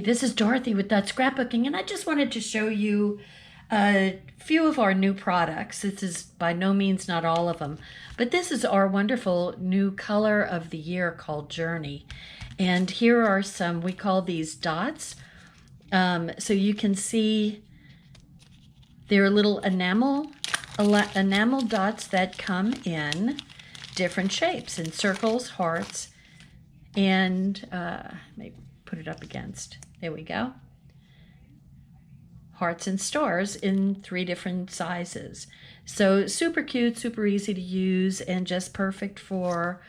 this is Dorothy with That Scrapbooking, and I just wanted to show you a few of our new products. This is by no means not all of them, but this is our wonderful new color of the year called Journey. And here are some, we call these dots. So you can see they're little enamel dots that come in different shapes, in circles, hearts, and maybe put it up against, there we go, hearts and stars in 3 different sizes. So super cute, super easy to use, and just perfect for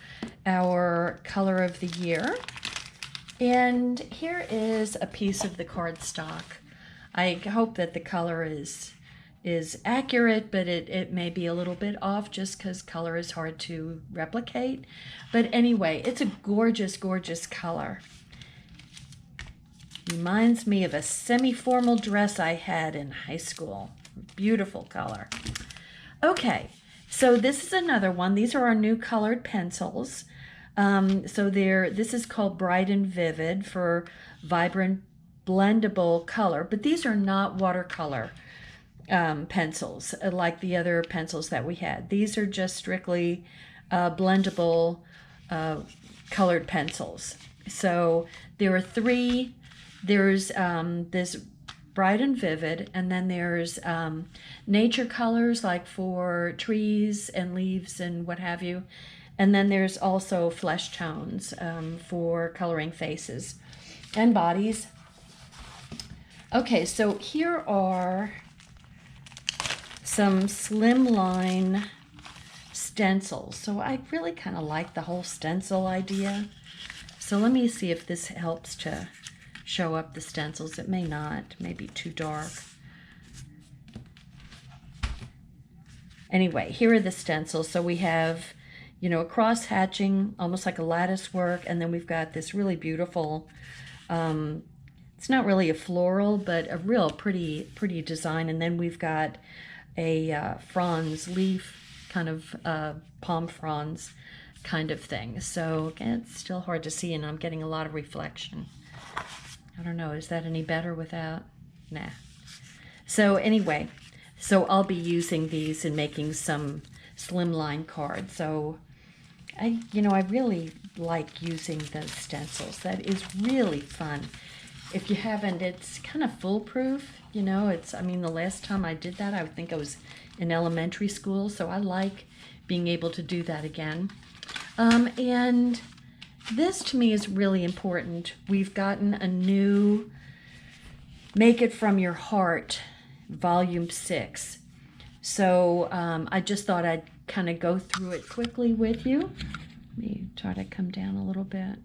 our color of the year. And here is a piece of the cardstock. I hope that the color is accurate, but it may be a little bit off just because color is hard to replicate. But anyway, it's a gorgeous, gorgeous color. Reminds me of a semi-formal dress I had in high school. Beautiful color. Okay, so this is another one. These are our new colored pencils. This is called Bright and Vivid for vibrant blendable color, but these are not watercolor pencils like the other pencils that we had. These are just strictly blendable colored pencils. So there are 3. There's this Bright and Vivid, and then there's nature colors like for trees and leaves and what have you. And then there's also flesh tones for coloring faces and bodies. Okay, so here are some slimline stencils. So I really kind of like the whole stencil idea. So let me see if this helps to show up the stencils. It may not, maybe too dark. Anyway, here are the stencils. So we have, you know, a cross hatching, almost like a lattice work, and then we've got this really beautiful, it's not really a floral, but a real pretty design. And then we've got a fronds leaf, kind of palm fronds kind of thing. So again, it's still hard to see, and I'm getting a lot of reflection. I don't know, is that any better without? Nah. So anyway, so I'll be using these and making some slimline cards. So I really like using the stencils. That is really fun. If you haven't, it's kind of foolproof. You know, I mean, the last time I did that, I would think I was in elementary school. So I like being able to do that again. And this to me is really important. We've gotten a new Make It From Your Heart, Volume 6. So I just thought I'd kind of go through it quickly with you. Let me try to come down a little bit,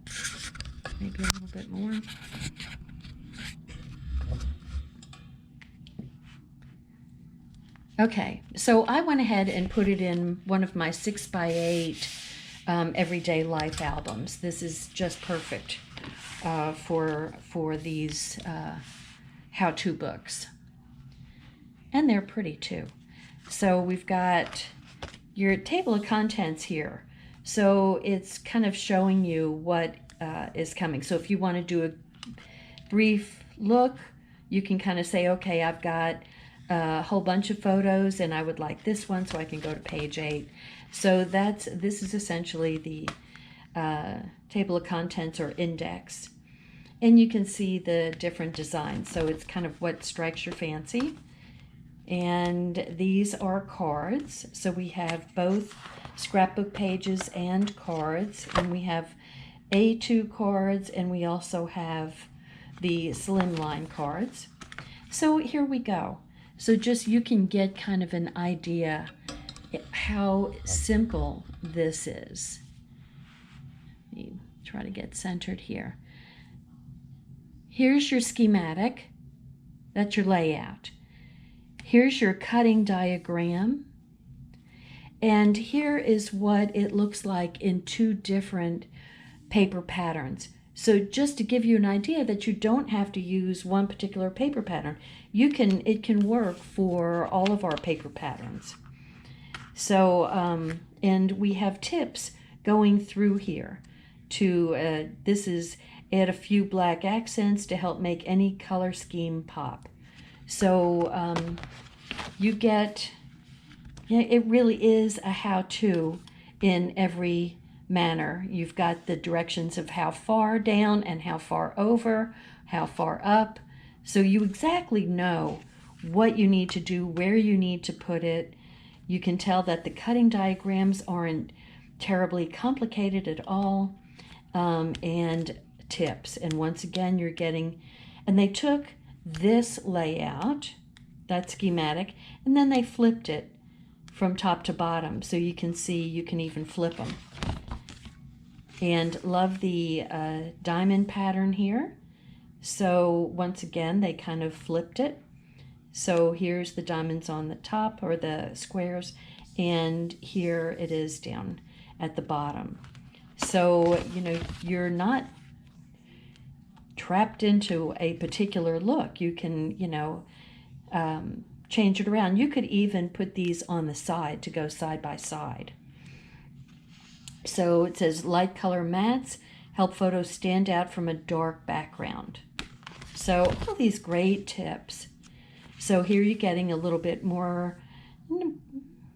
maybe a little bit more. Okay, so I went ahead and put it in one of my 6x8 everyday life albums. This is just perfect for these how-to books. And they're pretty too. So we've got your table of contents here. So it's kind of showing you what is coming. So if you want to do a brief look, you can kind of say, okay, I've got a whole bunch of photos and I would like this one, so I can go to page 8. So this is essentially the table of contents or index. And you can see the different designs. So it's kind of what strikes your fancy. And these are cards. So we have both scrapbook pages and cards. And we have A2 cards, and we also have the slimline cards. So here we go. So just you can get kind of an idea how simple this is. Let me try to get centered here. Here's your schematic. That's your layout. Here's your cutting diagram. And here is what it looks like in 2 different paper patterns. So just to give you an idea that you don't have to use one particular paper pattern. It can work for all of our paper patterns. So, and we have tips going through here to, this is add a few black accents to help make any color scheme pop. So you get, yeah, it really is a how-to in every manner. You've got the directions of how far down and how far over, how far up. So you exactly know what you need to do, where you need to put it. You can tell that the cutting diagrams aren't terribly complicated at all. And tips. And once again, you're getting, and they took this layout, that schematic, and then they flipped it from top to bottom. So you can see, you can even flip them. And love the diamond pattern here. So once again, they kind of flipped it. So here's the diamonds on the top, or the squares, and here it is down at the bottom. So, you know, you're not trapped into a particular look. You can, you know, change it around. You could even put these on the side to go side by side. So it says light color mats help photos stand out from a dark background. So all these great tips. So here you're getting a little bit more,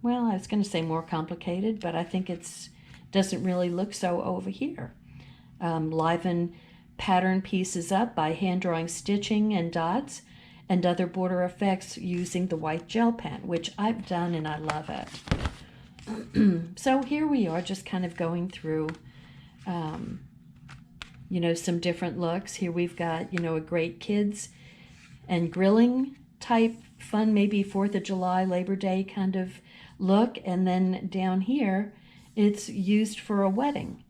well, I was going to say more complicated, but I think it's doesn't really look so over here. Liven pattern pieces up by hand drawing stitching and dots and other border effects using the white gel pen, which I've done and I love it. So here we are, just kind of going through, you know, some different looks. Here we've got, you know, a great kids and grilling type fun, maybe 4th of July, Labor Day kind of look. And then down here, it's used for a wedding.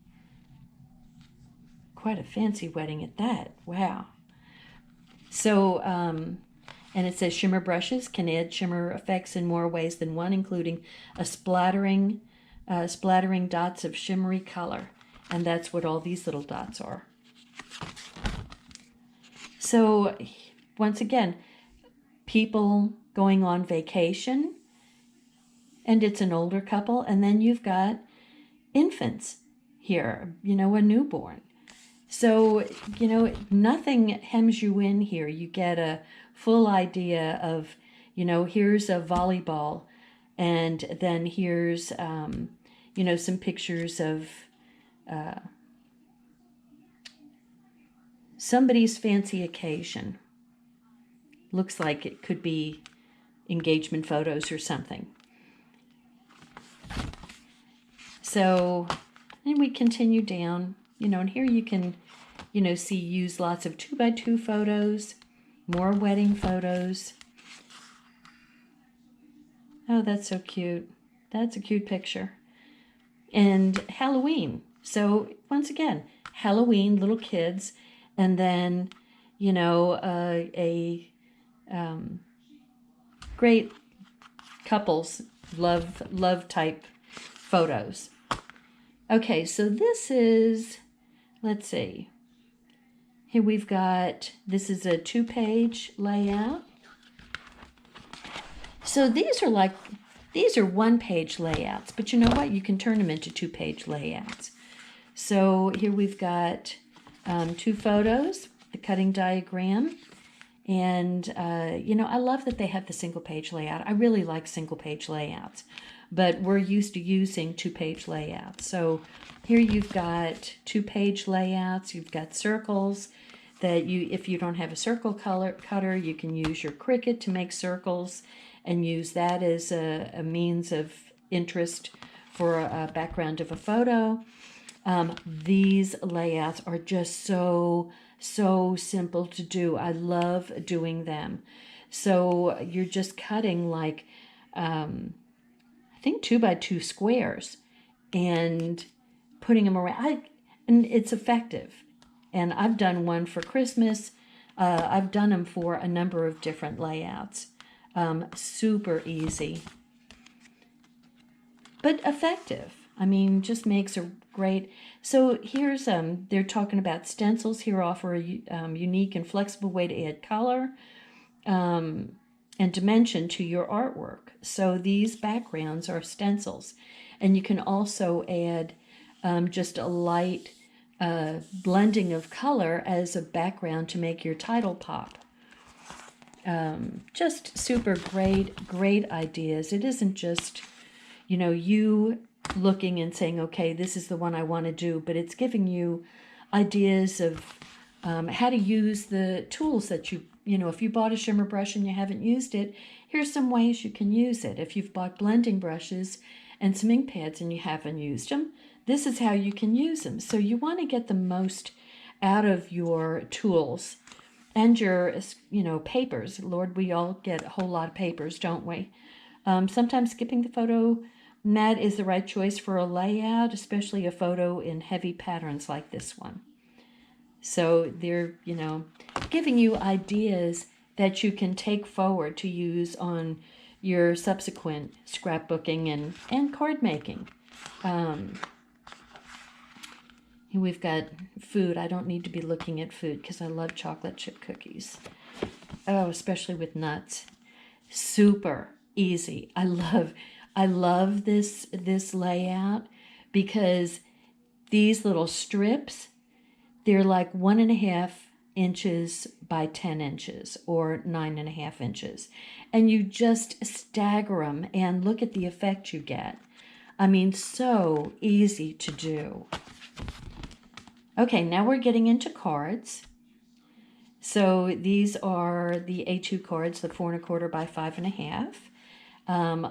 Quite a fancy wedding at that. Wow. So, and it says shimmer brushes can add shimmer effects in more ways than one, including a splattering dots of shimmery color. And that's what all these little dots are. So, once again, people going on vacation, and it's an older couple, and then you've got infants here, you know, a newborn. So, you know, nothing hems you in here. You get a full idea of, you know, here's a volleyball, and then here's, you know, some pictures of somebody's fancy occasion. Looks like it could be engagement photos or something. So, and we continue down, you know, and here you can, you know, see use lots of 2x2 photos, more wedding photos. Oh, that's so cute. That's a cute picture. And Halloween. So once again, Halloween, little kids, and then, you know, great couples, love type photos. Okay, so this is, let's see. Here we've got, this is a 2-page layout. So these are 1-page layouts, but you know what? You can turn them into 2-page layouts. So here we've got 2 photos, the cutting diagram, and you know, I love that they have the single-page layout. I really like single-page layouts, but we're used to using 2-page layouts. So here you've got 2-page layouts. You've got circles that if you don't have a circle cutter, you can use your Cricut to make circles and use that as a means of interest for a background of a photo. These layouts are just so simple to do. I love doing them. So you're just cutting like, I think 2x2 squares and putting them around. And it's effective. And I've done one for Christmas. I've done them for a number of different layouts. Super easy, but effective. I mean, just makes a great. So here's, they're talking about stencils here offer a unique and flexible way to add color and dimension to your artwork. So these backgrounds are stencils, and you can also add just a light blending of color as a background to make your title pop. Just super great ideas. It isn't just, you looking and saying, okay, this is the one I want to do, but it's giving you ideas of how to use the tools that if you bought a shimmer brush and you haven't used it, here's some ways you can use it. If you've bought blending brushes and some ink pads and you haven't used them, this is how you can use them. So you want to get the most out of your tools and your, papers. Lord, we all get a whole lot of papers, don't we? Sometimes skipping the photo mat is the right choice for a layout, especially a photo in heavy patterns like this one. So they're, giving you ideas that you can take forward to use on your subsequent scrapbooking and card making. We've got food. I don't need to be looking at food because I love chocolate chip cookies. Oh, especially with nuts. Super easy. I love this layout because these little strips, they're like 1.5 inches by 10 inches or 9.5 inches. And you just stagger them and look at the effect you get. I mean, so easy to do. Okay, now we're getting into cards. So these are the A2 cards, the 4 1/4 by 5.5.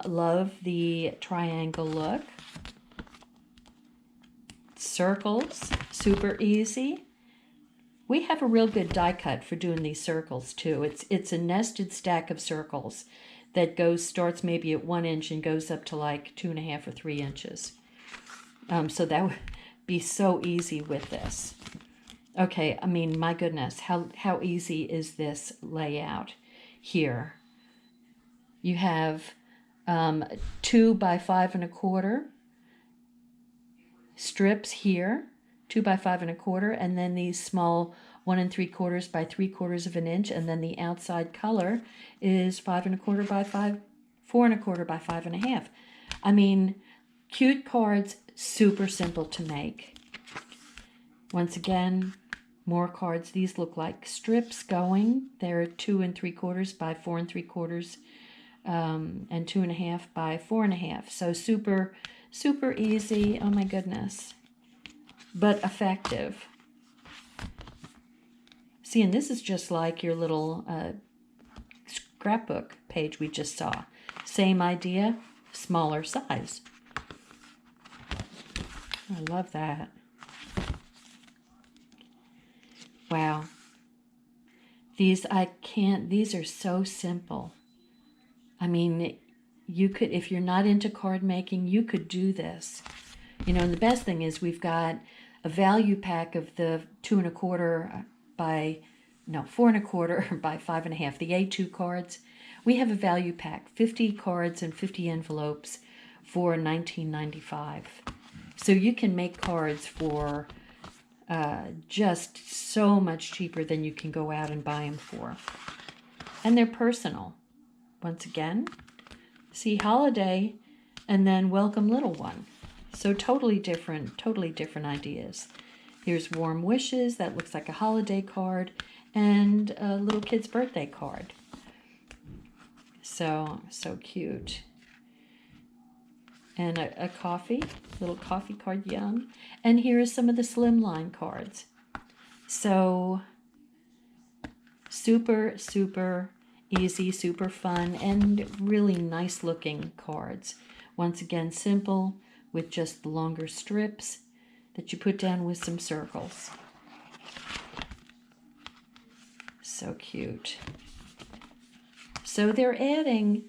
Love the triangle look. Circles, super easy. We have a real good die cut for doing these circles too. It's a nested stack of circles that starts maybe at 1 inch and goes up to like 2.5 or 3 inches. So that would be so easy with this. Okay, I mean, my goodness, how easy is this layout here? You have 2 by 5 1/4 strips here, 2 by 5 1/4, and then these small 1 3/4 by 3/4 of an inch, and then the outside color is 5 1/4 by 4 1/4 by 5.5. I mean, cute cards, super simple to make. Once again, more cards. These look like strips going. They're 2 3/4 by 4 3/4, and 2.5 by 4.5. So super easy. Oh my goodness, but effective. See, and this is just like your little scrapbook page we just saw. Same idea, smaller size. I love that. Wow. These are so simple. I mean, you could, if you're not into card making, you could do this. And the best thing is we've got a value pack of the 2 1/4 by 4 1/4 by 5.5, the A2 cards. We have a value pack, 50 cards and 50 envelopes for $19.95. So you can make cards for just so much cheaper than you can go out and buy them for. And they're personal. Once again, see holiday and then welcome little one. So totally different ideas. Here's warm wishes. That looks like a holiday card and a little kid's birthday card. So cute. And a little coffee card, yum. And here is some of the slimline cards. So super easy, super fun, and really nice looking cards. Once again, simple with just the longer strips that you put down with some circles. So cute. So they're adding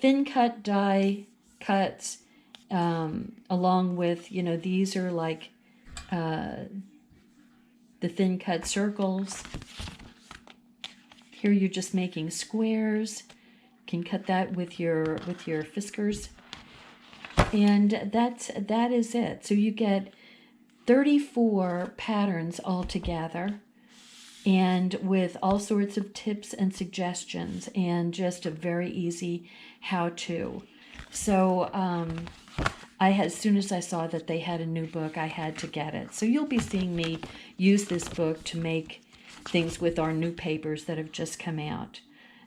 thin cut die cuts along with, these are like the thin cut circles. Here you're just making squares. You can cut that with your Fiskars. And that is it. So you get 34 patterns all together, and with all sorts of tips and suggestions, and just a very easy how-to. So as soon as I saw that they had a new book, I had to get it. So you'll be seeing me use this book to make things with our new papers that have just come out.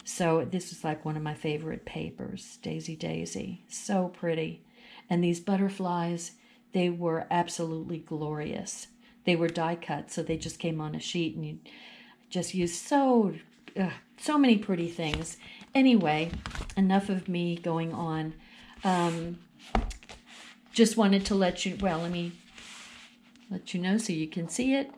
So this is like one of my favorite papers, Daisy Daisy. So pretty. And these butterflies, they were absolutely glorious. They were die cut, so they just came on a sheet, and you just used so many pretty things. Anyway, enough of me going on. Just wanted to let me let you know so you can see it.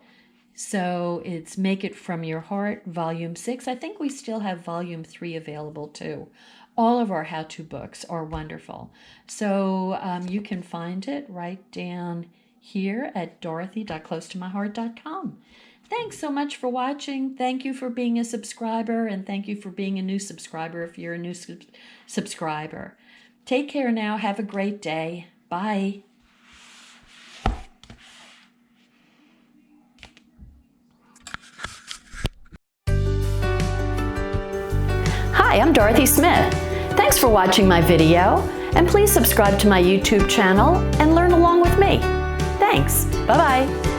So it's Make It From Your Heart, Volume 6. I think we still have Volume 3 available too. All of our how-to books are wonderful. So you can find it right down here at dorothy.closetomyheart.com. Thanks so much for watching. Thank you for being a subscriber, and thank you for being a new subscriber if you're a new subscriber. Take care now. Have a great day. Bye. Hi, I'm Dorothy Smith. Thanks for watching my video, and please subscribe to my YouTube channel and learn along with me. Thanks. Bye-bye.